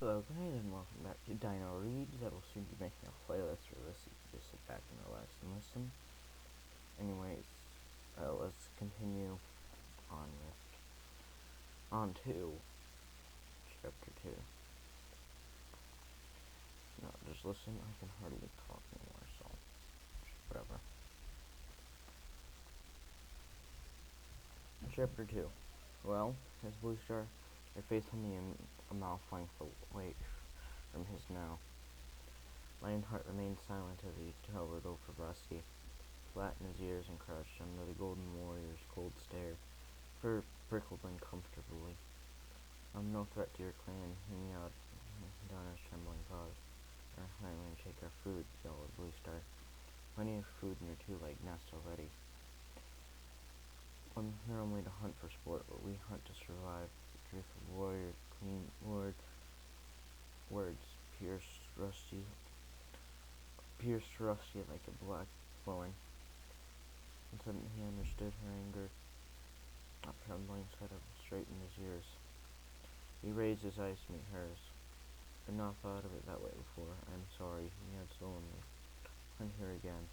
Hello guys, and welcome back to Dino Reads. I will soon be making a playlist for this, so you can just sit back and relax and listen. Anyways, let's continue on to chapter 2. No, just listen, I can hardly talk anymore, so whatever. Chapter 2. Well, as Blue Star, their face on a mouth length away from his now. Lionheart remained silent as he towered over Rusty, flat in his ears and crouched under the Golden Warrior's cold stare. Fur prickled uncomfortably. I'm no threat to your clan, he meowed down his trembling paws. Our highland shake our food, yelled Blue Star. Plenty of food in your two-legged nest already. I'm here only to hunt for sport, but we hunt to survive. The truth of warriors, clean words pierced Rusty like a black thorn. And suddenly he understood her anger. A trembling set up straight in his ears. He raised his eyes to meet hers. I'd not thought of it that way before. I'm sorry, he meowed sullenly. I'm here again.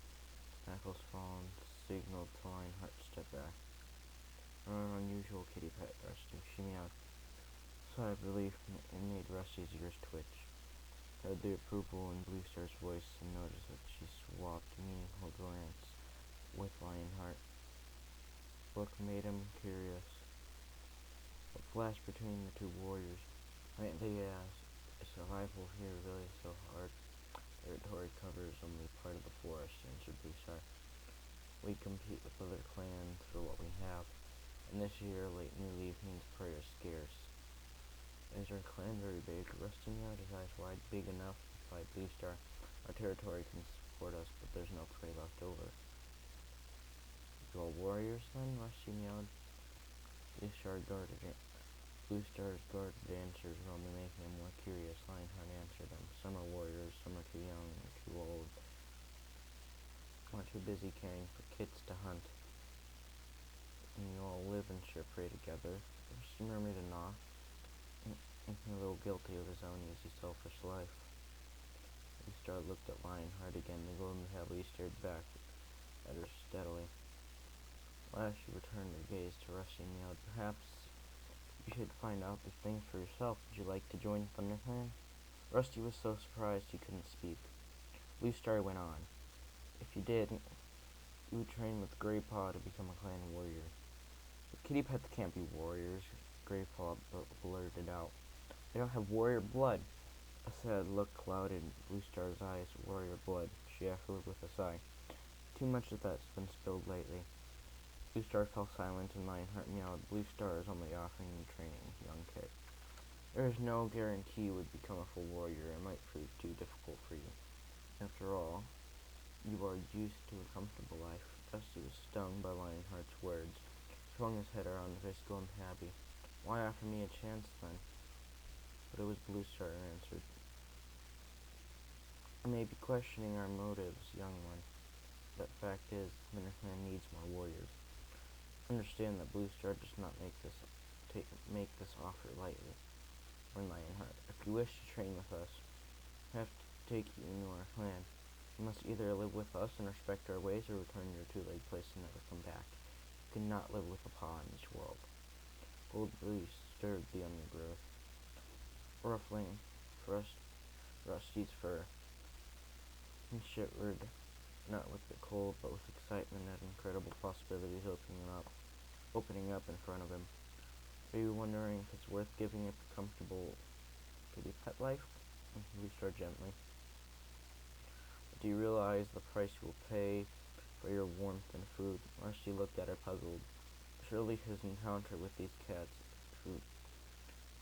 Knuckles fallen, signaled to Lionheart to step back. You're an unusual kitty pet, Rusty, she meowed. A sigh of relief made Rusty's ears twitch. Heard the approval in Blue Star's voice and noticed that she swapped a meaningful glance with Lionheart. Look made him curious. What flashed between the two warriors? They asked, is survival here really so hard? Territory covers only part of the forest, answered Blue Star. We compete with other clans for what we have, and this year late new leaf means prey are scarce. Is our clan very big? Rusty meowed, his eyes wide. Big enough, replied Blue Star. Our territory can support us, but there's no prey left over. You all warriors then? Rusty meowed. Blue Star's guarded answers were only making him more curious. Lionheart answered them. Some are warriors, some are too young or too old, or too busy caring for kits to hunt. And you all live and share prey together. Rusty murmured a knock, making a little guilty of his own easy, selfish life. Blue Star looked at Lionheart again. The golden tabby stared back at her steadily. Last she returned her gaze to Rusty and meowed. Perhaps you should find out these things for yourself. Would you like to join ThunderClan? Rusty was so surprised he couldn't speak. Blue Star went on. If you did, you would train with Greypaw to become a clan warrior. But kitty pets can't be warriors, Greypaw blurted out. They don't have warrior blood. A sad look clouded Blue Star's eyes. Warrior blood, she echoed with a sigh. Too much of that's been spilled lately. Blue Star fell silent and Lionheart meowed. Blue Star is only offering you training, young kid. There is no guarantee you would become a full warrior. It might prove too difficult for you. After all, you are used to a comfortable life. Dusty was stung by Lionheart's words. He swung his head around to face Golden Tabby. Why offer me a chance then? But it was Blue Star who answered. I may be questioning our motives, young one. But fact is, ThunderClan needs more warriors. Understand that Blue Star does not make this offer lightly. Or Lionheart, if you wish to train with us, we have to take you into our clan. You must either live with us and respect our ways, or return to your two-legged place and never come back. You cannot live with a paw in this world. Gold breeze stirred the undergrowth, ruffling Rusty's fur. He shivered, not with the cold, but with excitement at incredible possibilities opening up in front of him. Are you wondering if it's worth giving up a comfortable kitty pet life? Blue Star gently. Do you realize the price you will pay for your warmth and food? Rusty looked at her puzzled. Surely his encounter with these cats proved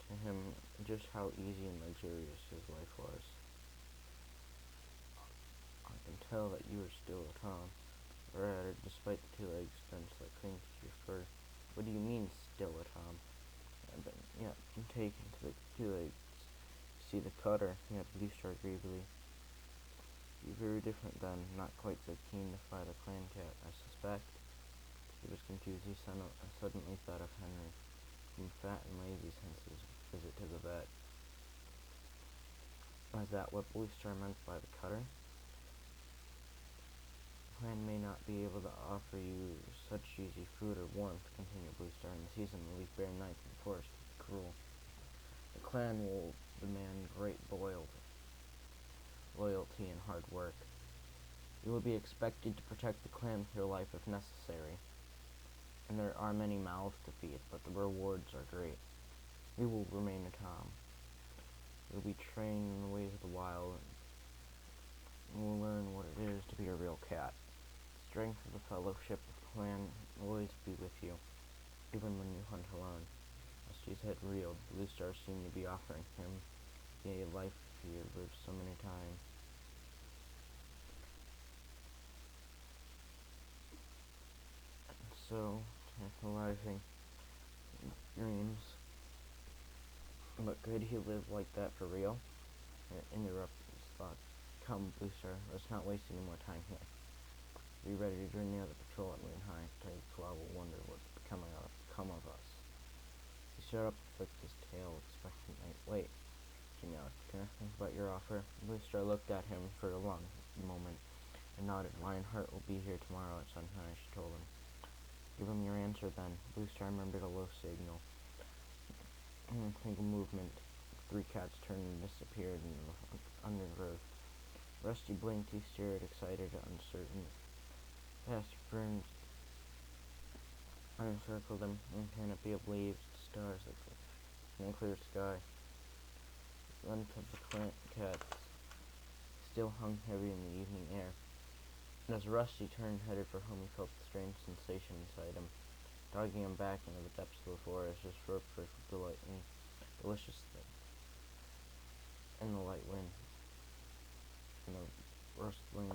to him just how easy and luxurious his life was. I can tell that you are still a Tom, or despite the two-legged stench that clings to your fur. What do you mean, still a Tom? I've been taken to the two-legs. See the cutter, Blue Star greedily. You're very different then, not quite so keen to fight a clan cat, I suspect. He was confused. He suddenly thought of Henry, whom fat and lazy since his visit to the vet. Is that what Blue Star meant by the cutter? The clan may not be able to offer you such easy food or warmth, continued Blue Star. In the season, the weak bare nights in the forest will be cruel. The clan will demand great loyalty and hard work. You will be expected to protect the clan with your life if necessary. And there are many mouths to feed, but the rewards are great. We will remain calm. We will be trained in the ways of the wild, and will learn what it is to be a real cat. The strength of the fellowship of the clan will always be with you, even when you hunt alone. Rusty's head reeled. Blue Star seemed to be offering him the life he had lived so many times. So, tantalizing dreams. But could he live like that for real? Interrupted his thoughts. Come, Blue Star, let's not waste any more time here. Be ready to join the other patrol at Moon High. Teddy Claw will wonder what's become of us. He stood up and flicked his tail expectantly. Wait, he yelled. Can I think about your offer? Blue Star looked at him for a long moment and nodded. Lionheart will be here tomorrow at sunrise, she told him. Give him your answer then. Blue Star remembered a low signal. In a single movement, 3 cats turned and disappeared in the undergrowth. Rusty blinked. He stared, excited, uncertain. Fast burns encircled him, a canopy of leaves, stars in a clear sky. The scent of the cats still hung heavy in the evening air. And as Rusty turned headed for home, he felt a strange sensation inside him, dogging him back into the depths of the forest. His throat prickled deliciously in the light wind, and the rustling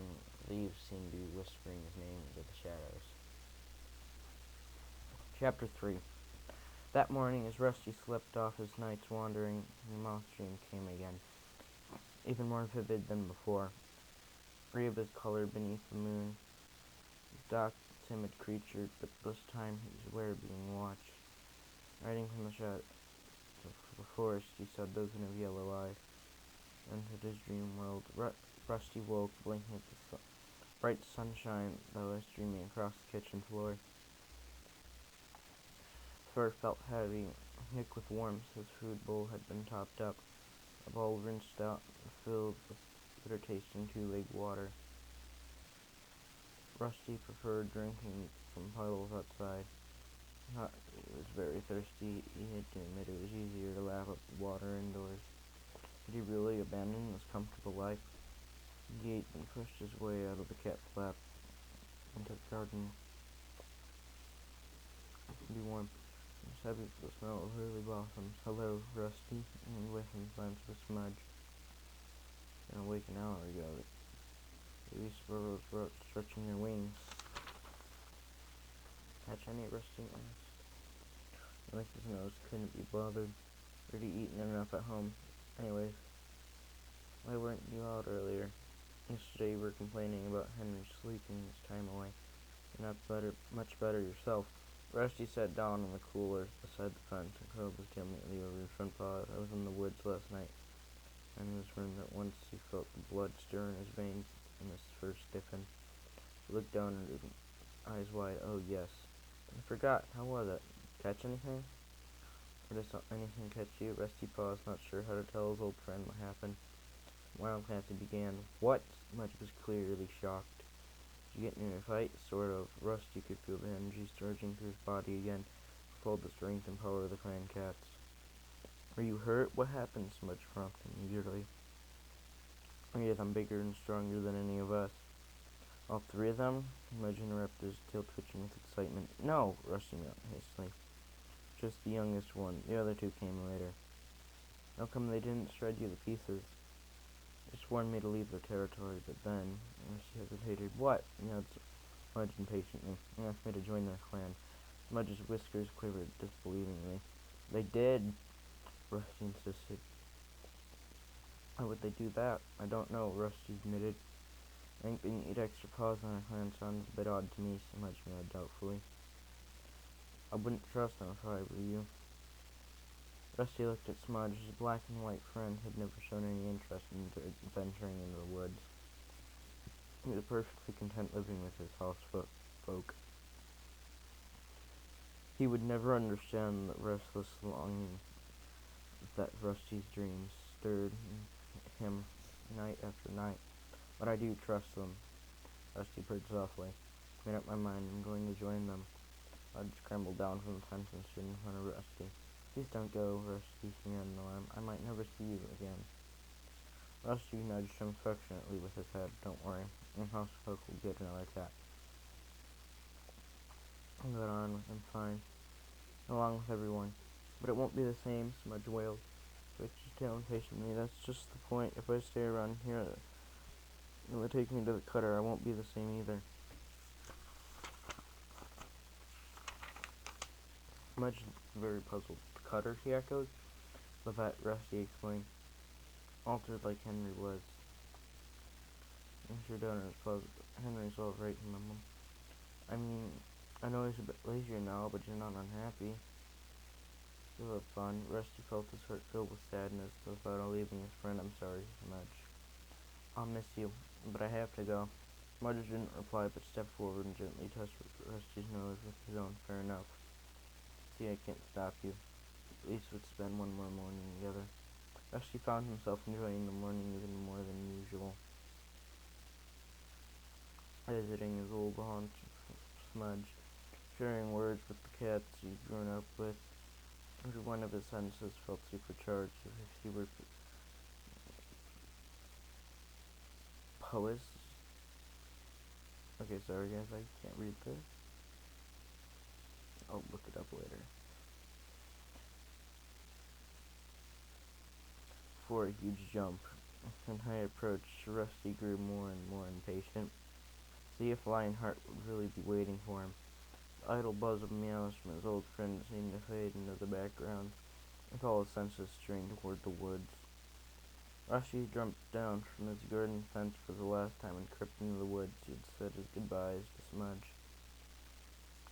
leaves seemed to be whispering his name into the shadows. Chapter 3. That morning, as Rusty slept off his night's wandering, the moth dream came again, even more vivid than before. Free of his color beneath the moon, a dark, timid creature, but this time he was aware of being watched. Riding from the shadows of the forest, he saw a dozen of yellow eyes. Entered his dream world. Rusty woke, blinking at the bright sunshine that was streaming across the kitchen floor. His fur felt heavy, thick with warmth. His food bowl had been topped up, a bowl rinsed out, filled with bitter-tasting two-leg water. Rusty preferred drinking from puddles outside. He was very thirsty. He had to admit it was easier to lap up water indoors. Did he really abandon this comfortable life? He ate and pushed his way out of the cat flap into the garden to be warm. He was happy with the smell of early blossoms. Hello, Rusty, and with him glanced a smudge. Been awake an hour ago. Baby sparrows were out stretching their wings. Catch any, Rusty asked. He licked his nose, couldn't be bothered. Already eaten enough at home. Anyways, why weren't you out earlier? Yesterday you were complaining about Henry sleeping his time away. You're not much better yourself. Rusty sat down on the cooler beside the fence and curled his tail neatly over his front paws. I was in the woods last night. Henry returned at once. He felt the blood stir in his veins and his fur stiffen. He looked down at his eyes wide. Oh, yes. I forgot. How was it? Catch anything? Or did anything catch you? Rusty paused, not sure how to tell his old friend what happened. Wildcats began. What? Mudge was clearly shocked. Did you get in a fight? Sort of. Rusty could feel the energy surging through his body again. He felt the strength and power of the clan cats. Are you hurt? What happened? Smudge prompted him eagerly. 3 of them bigger and stronger than any of us. All 3 of them? Mudge interrupted, his tail twitching with excitement. No, Rusty yelled hastily. Just the youngest one. The other 2 came later. How come they didn't shred you to pieces? They just warned me to leave their territory, but then... Rusty hesitated. What? Yelled Smudge impatiently. They asked me to join their clan. Smudge's whiskers quivered disbelievingly. They did, Rusty insisted. Why would they do that? I don't know, Rusty admitted. I think they need extra paws on our clan. Sounds a bit odd to me, Smudge mewed doubtfully. I wouldn't trust them if I were you. Rusty looked at Smudge. His black and white friend had never shown any interest in venturing into the woods. He was perfectly content living with his house folk. He would never understand the restless longing that Rusty's dreams stirred in him night after night. But I do trust them, Rusty purred softly. Made up my mind, I'm going to join them. Smudge scrambled down from the fence and stood in front of Rusty. Please don't go, Rusty, he ran in alarm. I might never see you again. Rusty nudged him affectionately with his head. Don't worry, your housefolk will get another cat. I'll get on with him fine, along with everyone. But it won't be the same, Smudge wailed. Twitched his tail impatiently. That's just the point. If I stay around here, it will take me to the cutter. I won't be the same either. Smudge looked very puzzled. The cutter, he echoed. Levette, Rusty explained. Altered like Henry was. Mr. Donner's puzzled. Henry's all right, Mum. I mean, I know he's a bit lazier now, but you're not unhappy. You'll have fun. Rusty felt his heart filled with sadness. The thought of leaving his friend. I'm sorry, Smudge. I'll miss you, but I have to go. Smudge didn't reply, but stepped forward and gently touched Rusty's nose with his own. Fair enough. See, I can't stop you. At least we'd spend one more morning together. Rusty found himself enjoying the morning even more than usual. Visiting his old haunt, Smudge, sharing words with the cats he'd grown up with. Every one of his senses felt supercharged, as if he were poets. Okay, sorry guys, I can't read this. I'll look it up later. For a huge jump. When I approached, Rusty grew more and more impatient. See if Lionheart would really be waiting for him. The idle buzz of meows from his old friend seemed to fade into the background, with all his senses strained toward the woods. Rusty jumped down from his garden fence for the last time and crept into the woods. He had said his goodbyes to Smudge.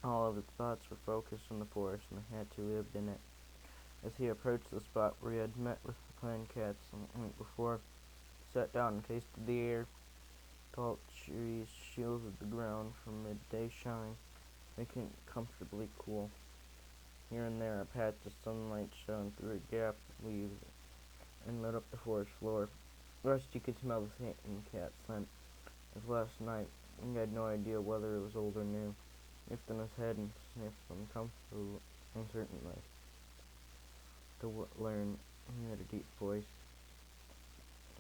All of his thoughts were focused on the forest and the cats who lived in it. As he approached the spot where he had met with the clan cats the night before, he sat down and tasted the air. Tall trees shielded the ground from midday shine, making it comfortably cool. Here and there, a patch of sunlight shone through a gap of leaves and lit up the forest floor. Rusty could smell the same cat scent as last night. He had no idea whether it was old or new. He lifted his head and sniffed uncomfortably, uncertainly. To learn, he had a deep voice.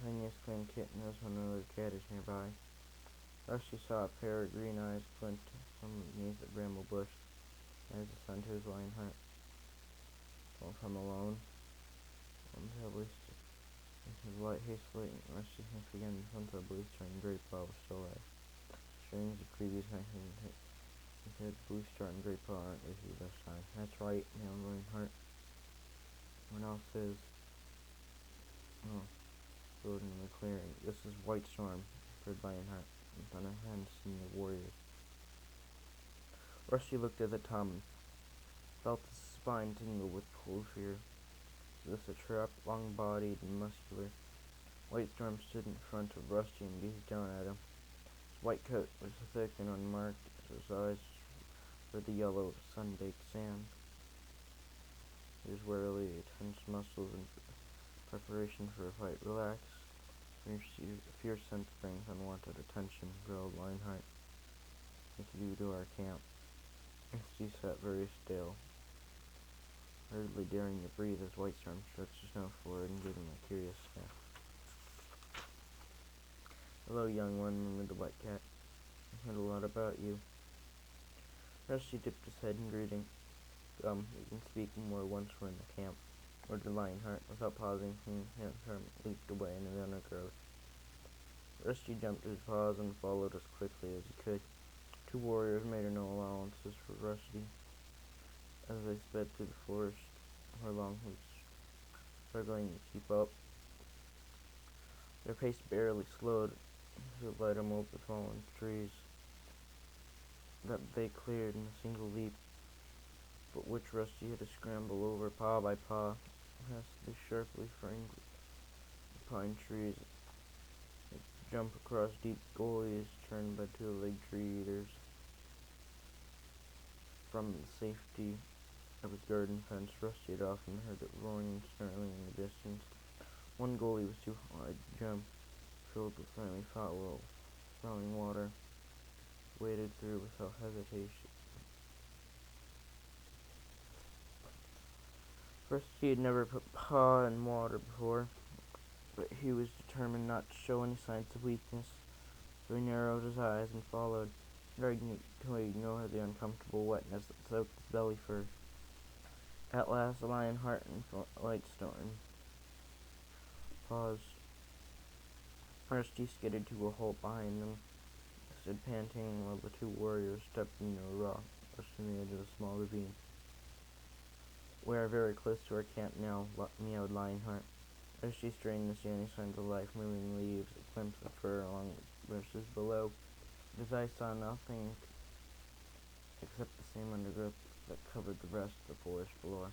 Tiniest clan kitten knows when another cat is nearby. Rusty saw a pair of green eyes glint from beneath a bramble bush as the sun to his Lionheart. Don't come alone. His light hastily Rusty sniffed again. The sun's blue star and great paw was still there. Strings of previous night he said blue star and great paw aren't with you this time. That's right, meowed Lionheart. What else is? Oh, rode in the clearing. This is White Storm, heard Lionheart. And then I hadn't seen the warriors. Rusty looked at the Tom, felt his spine tingle with cold fear. Was this a trap, long-bodied and muscular? White Storm stood in front of Rusty and gazed down at him. His white coat was thick and unmarked, as his eyes were the yellow of sun-baked sand. He was warily tense muscles in preparation for a fight. Relax. Fierce scent brings unwanted attention, growled Lionheart. Take you to our camp. Rusty sat very still, hardly daring to breathe as White Storm stretched his nose forward and gave him a curious sniff. Hello, young one, murmured the white cat. I heard a lot about you. Rusty dipped his head in greeting. Come, we can speak more once we're in the camp, ordered Lionheart. Without pausing, Lionheart leaped away into the undergrowth. Rusty jumped to his paws and followed as quickly as he could. Two warriors made no allowances for Rusty as they sped through the forest, where Long was struggling to keep up. Their pace barely slowed to light among the fallen trees that they cleared in a single leap, but which Rusty had to scramble over paw by paw. past the sharply framed pine trees, jump across deep gullies turned by two-legged tree eaters. From the safety of his garden fence, Rusty had often heard it roaring and snarling in the distance. One gully was too high to jump, filled with friendly fowl, smelling water, waded through without hesitation. Rusty had never put paw in water before, but he was determined not to show any signs of weakness, so he narrowed his eyes and followed, trying to ignore the uncomfortable wetness that soaked his belly fur. At last, the Lionheart and Lightstorm paused. Rusty skidded to a halt behind them, stood panting while the two warriors stepped into a rock, pushed to the edge of a small ravine. "We are very close to our camp now," meowed Lionheart. Rusty strained to see any signs of life, moving leaves, a glimpse of fur along the bushes below. But his eyes saw nothing except the same undergrowth that covered the rest of the forest below.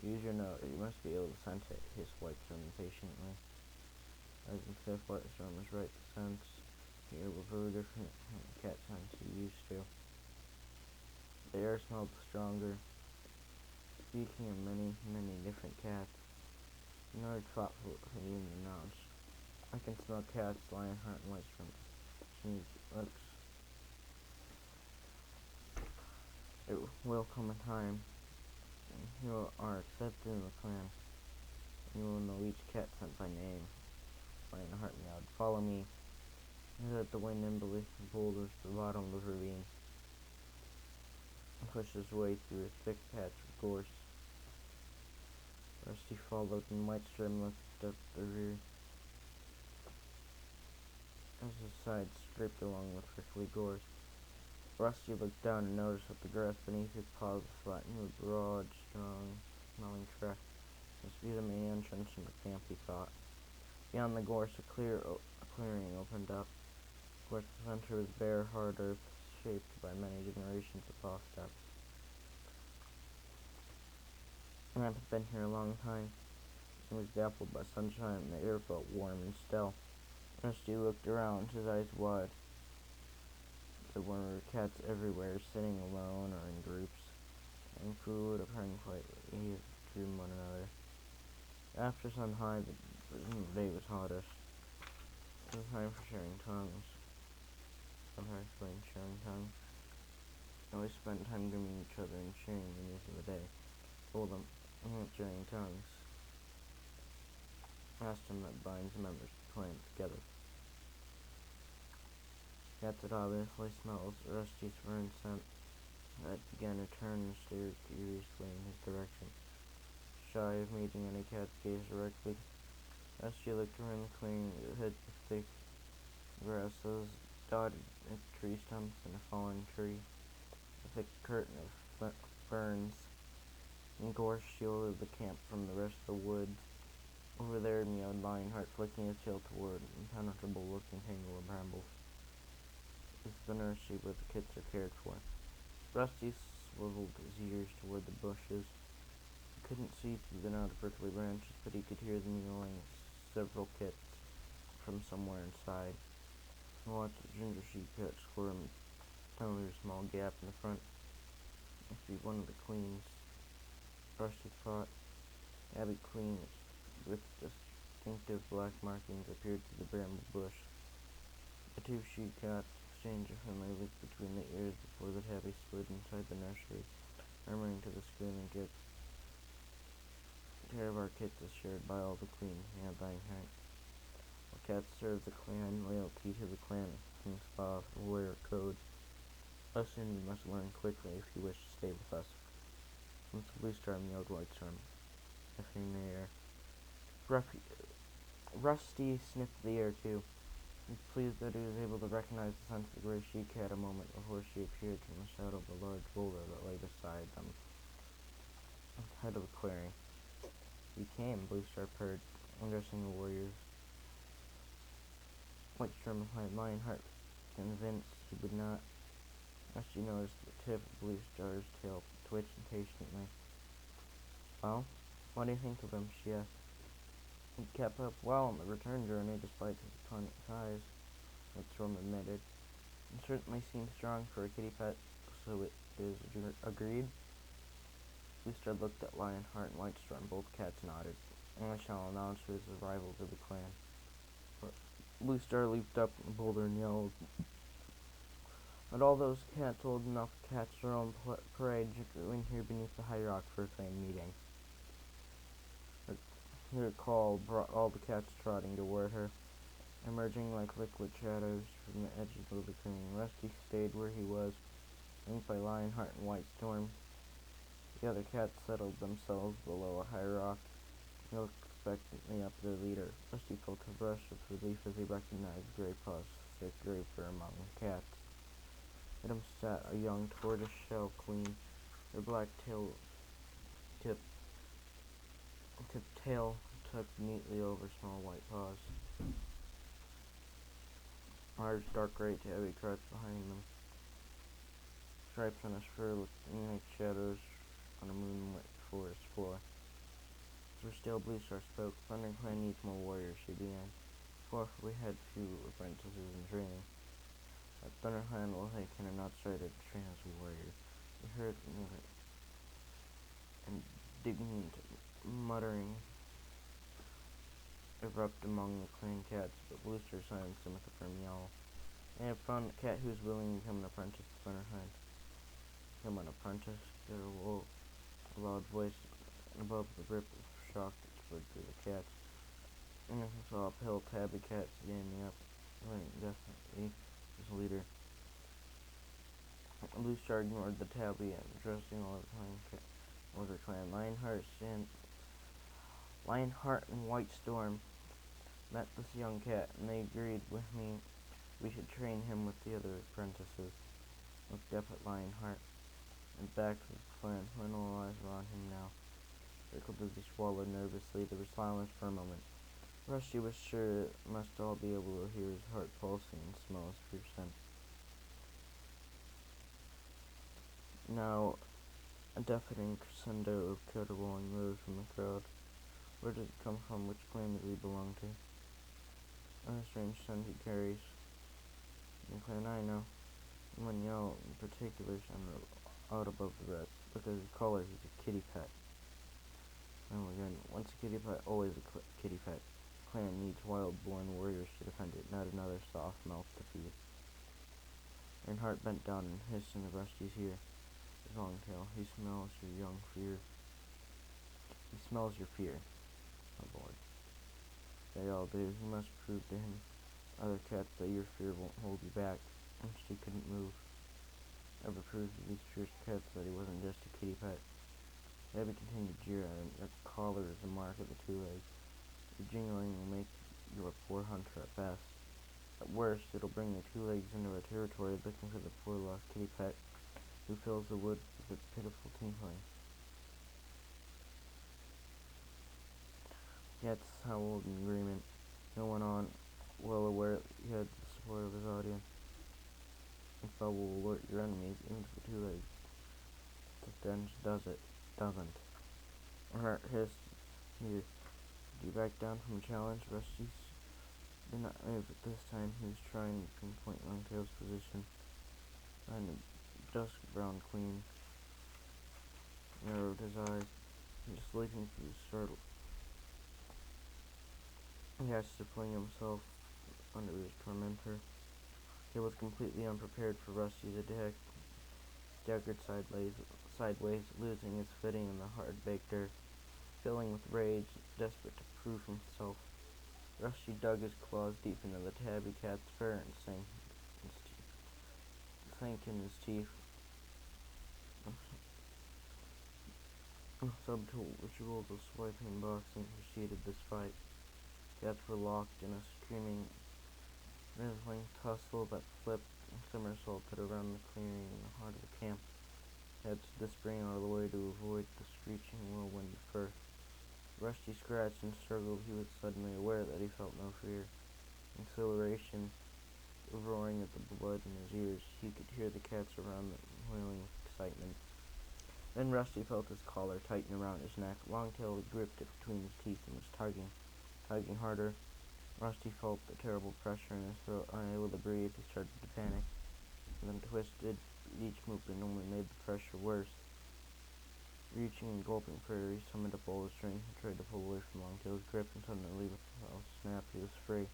"Use your nose. You must be able to sense it," hissed Whitestorm impatiently. As if Whitestorm was right to sense, here were very different cat scents he used to. The air smelled stronger. Speaking of many, many different cats, Nord thoughtfully announced, "I can smell cats, Lionheart, and Whitestorm. She looks. It will come a time when you are accepted in the clan. You will know each cat scent by name." Lionheart meowed. "Follow me." He led the way nimbly from boulders to the bottom of the ravine, and pushed his way through a thick patch of gorse. Rusty followed, and Whitestorm looked up the rear as his sides scraped along the prickly gorse. Rusty looked down and noticed that the grass beneath his paws was flattened with a broad, strong-smelling track. This must be the main entrance from the camp, he thought. Beyond the gorse, a clearing opened up. Of course, the center was bare, hard earth, shaped by many generations of paw steps. The man had been here a long time. It was dappled by sunshine, and the air felt warm and still. Rusty looked around, his eyes wide. There were cats everywhere, sitting alone or in groups, eating food or purring quietly to one another. After sun high, the day was hottest. It was time for sharing tongues. Sometimes explained sharing tongues. They always spent time grooming each other and sharing the news of the day. Told them, sharing tongues. Custom that binds members of the clan together. Cats had obviously smelled Rusty's fur and scent. That began to turn and stared curiously in his direction. Shy of meeting any cat's gaze directly, Rusty looked around the clearing ahead of thick grasses, dotted with tree stumps and a fallen tree. A thick curtain of ferns and gorse shielded the camp from the rest of the woods. Over there, meowed Lionheart, flicking his tail toward an impenetrable-looking tangle of brambles. This is the nursery where the kids are cared for. Rusty swiveled his ears toward the bushes. He couldn't see through the knot of prickly branches, but he could hear the mewing of several kits from somewhere inside. He watched the ginger sheep cat squirm over a small gap in the front. Must be one of the queens, Rusty thought. Abby Queen, with distinctive black markings, appeared through the bramble bush. The two she-cats exchanged a friendly look between the ears before the tabby slid inside the nursery, murmuring to the screaming kits. "The care of our kits is shared by all the queens," meowed Lionheart. "Our cats serve the clan, loyalty to the clan, King's Paw, the warrior code. Lesson you must learn quickly if you wish to stay with us." Once the blue star meowed Whitestorm, sniffing the air. Rusty sniffed the air too. He was pleased that he was able to recognize the scent of the gray she-cat a moment before she appeared from the shadow of a large boulder that lay beside them, at the head of the clearing. "You came," Blue Star purred, addressing the warriors. Whitestorm behind Lionheart, convinced he would not. Rusty noticed the tip of Blue Star's tail twitch impatiently. "Well, What do you think of him? She asked. He kept up well on the return journey despite his tonic size, Storm admitted. It certainly seems strong for a kitty pet, so it is agreed. Booster looked at Lionheart and Whitestorm. Both cats nodded. And I shall announce his arrival to the clan. Blue Star leaped up the boulder and yelled at all those cats old enough to catch their own parade in here beneath the high rock for a clan meeting. Her call brought all the cats trotting toward her, emerging like liquid shadows from the edges of the clearing. Rusty stayed where he was, linked by Lionheart and Whitestorm. The other cats settled themselves below a high rock and looked expectantly up at their leader. Rusty felt a rush of relief as he recognized Grey Paw's thick draper among the cats. At him sat a young tortoise-shell queen, her black tipped tail tucked neatly over small white paws. Large dark gray tabby crouched behind them. Stripes on his fur looked like shadows on a moonlit forest floor. As still Blue Star spoke. Thunder Clan needs more warriors, she began. Before we had few apprentices in training. At Thunder Clan will take in an outsider to train as a warrior. We heard indignant muttering erupt among the clan cats, but Blue Star silenced them with a firm yowl. I have found a cat who is willing to become an apprentice to Thunder Clan. Become an apprentice? Get a loud voice above the ripple of shock that spread through the cats. And I saw a pale tabby cat standing up, running definitely his leader. Blue Star ignored the tabby and addressing all of her clan. Lionheart and Whitestorm met this young cat, and they agreed with me we should train him with the other apprentices. Looked up at Lionheart and back to the clan, when all eyes were on him now. Circled as he swallowed nervously. There was silence for a moment. Rusty was sure it must all be able to hear his heart pulsing and smell his pure scent. Now, a deafening crescendo of caterwauling rose from the crowd. Where does it come from? Which clan does he belong to? A strange scent he carries. The clan I know. One yell in particular sounded out above the rest. Look at his collar, he's a kitty pet. Oh again, once a kitty pet, always a kitty pet. The clan needs wild-born warriors to defend it, not another soft mouth to feed. Earnhardt bent down and hissed into Rusty's ear. His long tail. He smells your fear. He smells your fear, my lord. They all do. You must prove to him, other cats, that your fear won't hold you back. And she couldn't move. Never proved to these fierce cats that he wasn't just a kitty pet. Abby continued to jeer at him. Your collar is the mark of the two legs. Your jingling will make you a poor hunter at best. At worst, it'll bring the two legs into our territory looking for the poor lost kitty pet who fills the wood with its pitiful tinkling. Cats howled in agreement. No one on, well aware that he had the support of his audience. If I will alert your enemies, even if the two legs then doesn't. Earnhardt hissed. Here, did you back down from a challenge? Rusty did not move at this time. He was trying to pinpoint Longtail's position. And a dusk brown queen narrowed his eyes. He was sleeping through the startle. He asked to fling himself under his tormentor. He was completely unprepared for Rusty's attack. Staggered sideways, losing his footing in the hard-baked earth. Filling with rage, desperate to prove himself, Rusty dug his claws deep into the tabby cat's fur and sank in his teeth. Subtle rituals of swiping and boxing preceded this fight. Cats were locked in a screaming, wrestling tussle that flipped and somersaulted around the clearing in the heart of the camp. Cats to spring out of the way to avoid the screeching whirlwind of fur. Rusty scratched and struggled. He was suddenly aware that he felt no fear. Exhilaration, roaring at the blood in his ears. He could hear the cats around them wailing with excitement. Then Rusty felt his collar tighten around his neck. Longtail gripped it between his teeth and was tugging harder. Rusty felt the terrible pressure in his throat. Unable to breathe, he started to panic, and then twisted. Each movement only made the pressure worse. Reaching and gulping for he summoned up all his strength and tried to pull away from Longtail's grip, and suddenly, with a snap, he was free.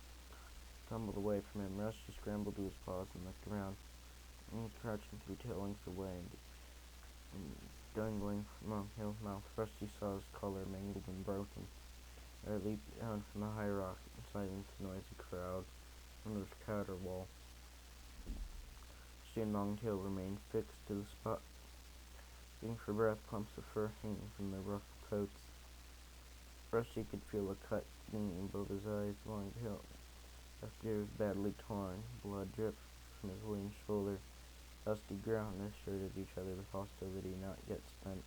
Tumbled away from him, Rusty scrambled to his paws and looked around. He crouched 2 tail lengths away and dangling from Longtail's mouth. Rusty saw his collar mangled and broken. There leaped down from the high rock and silenced the noisy crowd under the counter wall. Rusty and Longtail remained fixed to the spot, waiting for breath, clumps of fur hanging from their ruffled coats. Rusty could feel a cut gleaming above his eyes. Longtail left ear was badly torn. Blood dripped from his lean shoulder. Rusty ground and stared at each other with hostility not yet spent.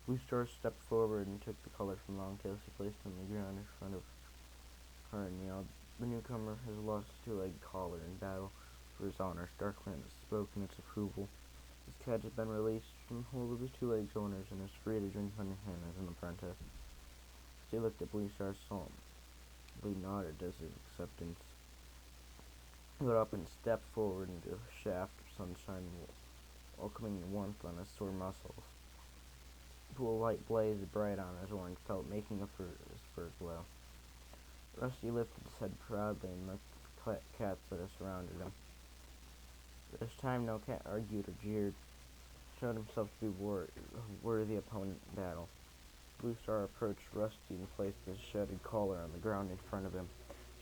Blue Star stepped forward and took the collar from Longtail. She placed it on the ground in front of her and yelled, "The newcomer has lost his 2-legged collar in battle for his honor." Starkland has spoken its approval. His cat has been released from the hold of his 2-legged owners and is free to drink underhand as an apprentice. She looked at Blue Star solemnly, nodded as his acceptance. He got up and stepped forward into a shaft of sunshine, welcoming the warmth on his sore muscles. A pool of light blazed bright on his orange pelt, making his fur glow. Rusty lifted his head proudly and looked at the cats that had surrounded him. This time no cat argued or jeered. He showed himself to be a worthy opponent in battle. Blue Star approached Rusty and placed his shredded collar on the ground in front of him.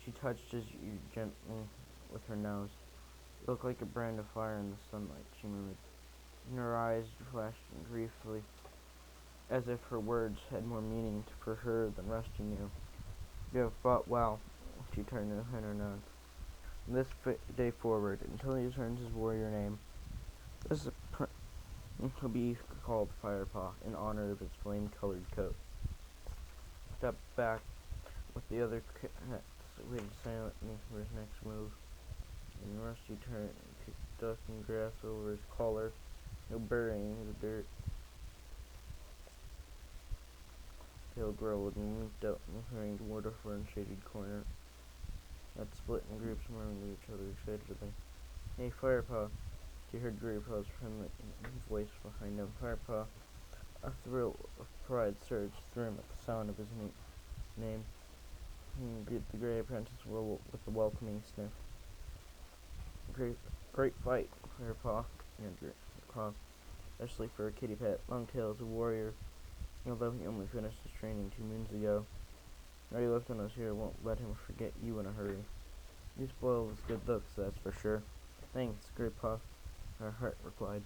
She touched his ear gently with her nose. It looked like a brand of fire in the sunlight, she murmured, and her eyes flashed briefly, as if her words had more meaning for her than Rusty knew. "You have fought well," she turned to her nose. From this day forward, until he learns his warrior name, he'll be called Firepaw in honor of his flame-colored coat. Stepped back with the other cats, waited silently for his next move. And Rusty turned and picked dust and grass over his collar, no burying the dirt. Tail growled and leaped out, hurrying toward a fern-shaded corner. That split in groups, murmuring to each other excitedly. "Hey, Firepaw!" She heard Graypaw's friendly voice behind him. Firepaw, a thrill of pride surged through him at the sound of his name. He greeted the gray apprentice with a welcoming sniff. Great fight, Firepaw," Andrew crossed, especially for a kitty pet. Longtail is a warrior, although he only finished his training 2 moons ago. Already lifting us here won't let him forget you in a hurry. You spoiled his good looks, that's for sure." "Thanks, Graypaw," her heart replied.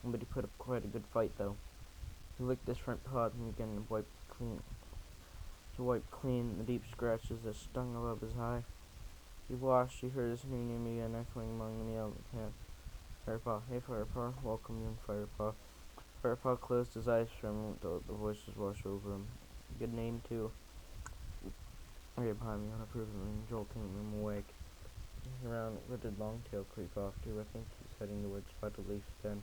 "But he put up quite a good fight, though." He licked his front paws and began to wipe clean the deep scratches that stung above his eye. He washed. He heard his name again echoing among the meal cats. "Firepaw, hey Firepaw, welcome you, Firepaw." Firepaw closed his eyes for a moment to let the voices wash over him. "Good name, too," Graypaw behind me unapprovingly, jolting him awake. Around, where did Longtail creep off to? I think he's heading towards Spotted Leaf's den.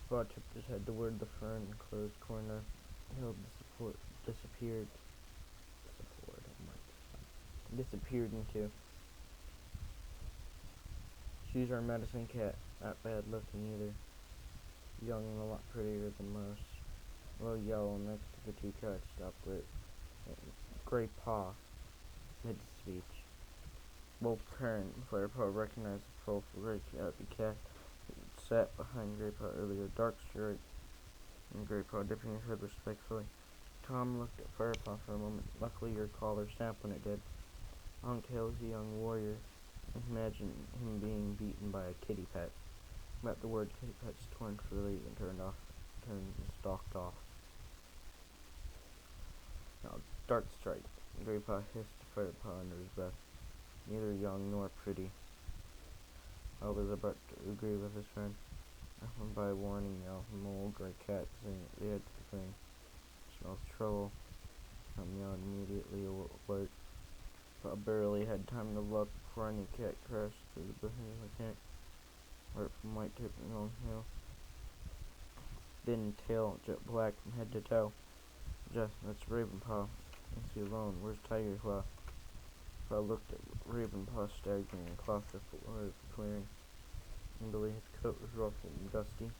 Spot tipped his head toward the fern-enclosed corner. Hill disappeared into. "She's our medicine cat. Not bad looking either. Young and a lot prettier than most." A low yell next to the 2 cats stopped Graypaw mid-speech. Both turned. Firepaw recognized the powerful gray cat that sat behind Graypaw earlier, dark striped, and Graypaw dipping his head respectfully. Tom looked at Firepaw for a moment. "Luckily your collar snapped when it did. Longtail is a young warrior. Imagine him being beaten by a kitty pet." But the word kitty pet's torn freely and turned and stalked off. Now, Dark Stripe, Graypaw hissed Firepaw under his breath. "Neither young nor pretty." I was about to agree with his friend. I went by a warning yell from the old gray cat sitting at the edge of the ring. "Smells trouble." Tom yelled, immediately alert. But barely had time to look before any cat crashed through the bushes. I can't. Right from White Tip and Longtail. thin tail, jet black from head to toe. Just, that's Ravenpaw. Is he alone? Where's Tiger Claw? Claw looked at Ravenpaw, staggering, and clawed the floor of the clearing. His coat was ruffled and dusty.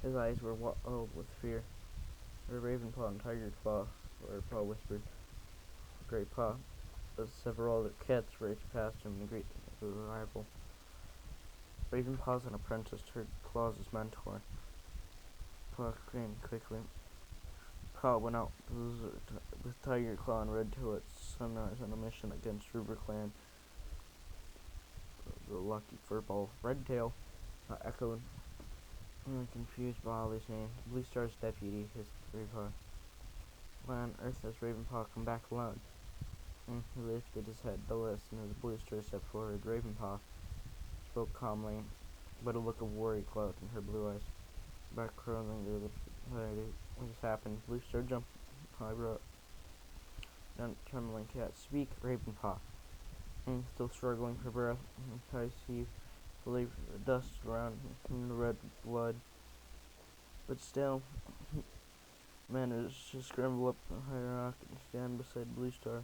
His eyes were wild with fear. Ravenpaw and Tiger Claw, Paw whispered. Great Paw. As several other cats raced past him to greet his arrival. Ravenpaw's an apprentice turned Claw's mentor. Paw grinned quickly. Paw went out with Tiger Claw and Red Tail at sunrise on a mission against River Clan. The lucky furball. Red Tail echoed, confused by all these names. Blue Star's deputy, hissed Ravenpaw. Why on earth has Ravenpaw come back alone? He lifted his head to listen as Blue Star stepped forward. Ravenpaw spoke calmly, but a look of worry clouded in her blue eyes. Back curling their lips with anxiety. What has happened? Blue Star jumped eyebrow. Trembling cat. Speak, Ravenpaw. Still struggling for breath. I see believe the dust around him, the red blood. But still, managed to scramble up the high rock and stand beside Blue Star.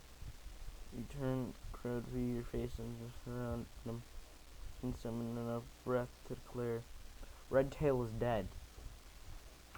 You turned, crowed for your face and surrounded him, and summoned enough breath to declare, Red Tail is dead.